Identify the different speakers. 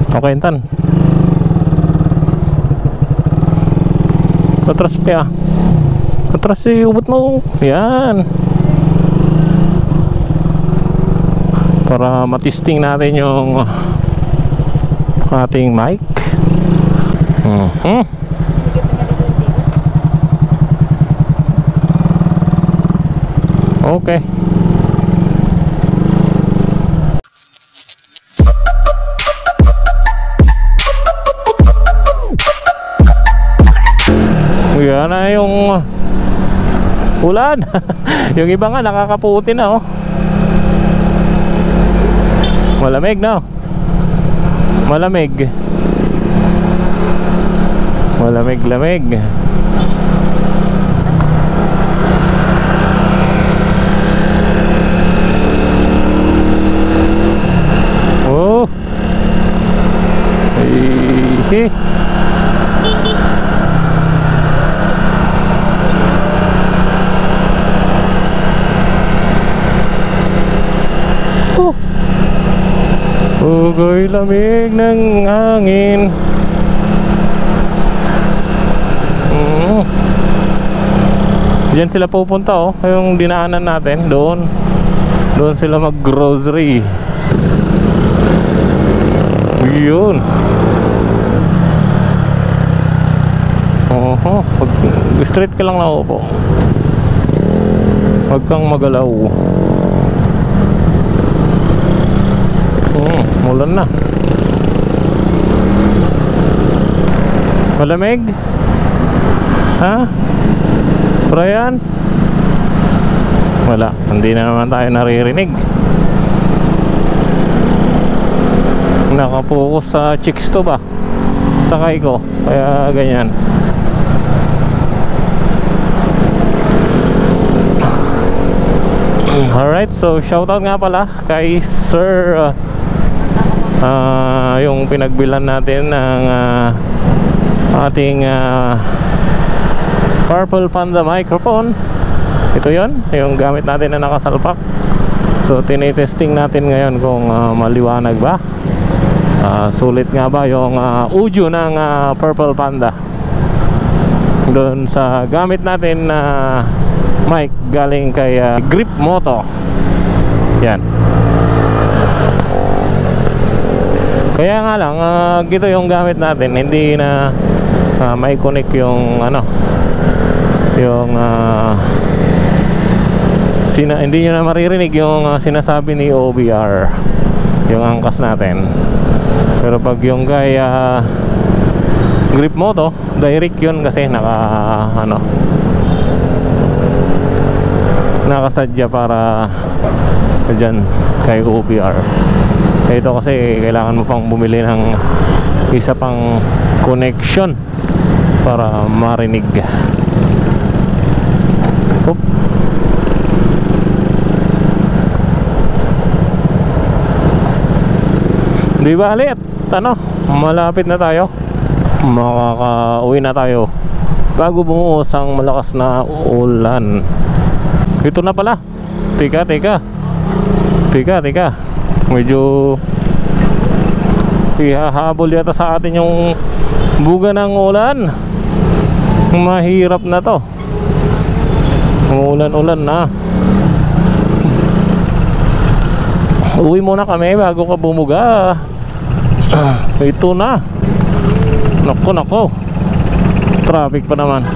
Speaker 1: Okay, tan. Patras pa ya. Patras si ubot mo. Yan. Para matisting natin yung ating mic. Okay. Yan na yung ulan. Yung iba nga nakakaputi na oh. Malamig na. Malamig. Malamig-lamig. Oh. Hey. Oh. Ugoy lamig ng hangin. Diyan sila pupunta oh. Yung dinaanan natin doon. Doon sila mag-grocery. Yun. Oho, straight ka lang na upo. Huwag kang magalaw. Mulan na. Malamig? Ha? Brian? Wala, hindi na naman tayo naririnig. Nakapokus sa chicks to ba? Sakay ko, kaya ganyan. Alright, so shoutout nga pala kay Sir yung pinagbilan natin ng ating Purple Panda microphone. Ito yon, yung gamit natin na nakasalpak. So tinitesting natin ngayon kung maliwanag ba, sulit nga ba yung audio ng Purple Panda doon sa gamit natin na mic galing kay Grip Moto. Yan. Kaya nga lang gito yung gamit natin, hindi na may connect yung ano, yung hindi nyo na maririnig yung sinasabi ni OBR, yung angkas natin. Pero pag yung kay Grip Moto, direct yun kasi nakasadya para dyan kay OBR. Ito kasi kailangan mo pang bumili ng isa pang connection para marinig. Oop. Di ba alit? Ano? Malapit na tayo. Makaka-uwi na tayo bago bumuhos ang malakas na ulan. Ito na pala. Teka. Medyo ihahabol yata sa atin yung buga ng ulan. Mahirap na to. Ulan na. Uwi muna kami bago ka bumuga. Ito na. Nako. Traffic pa naman.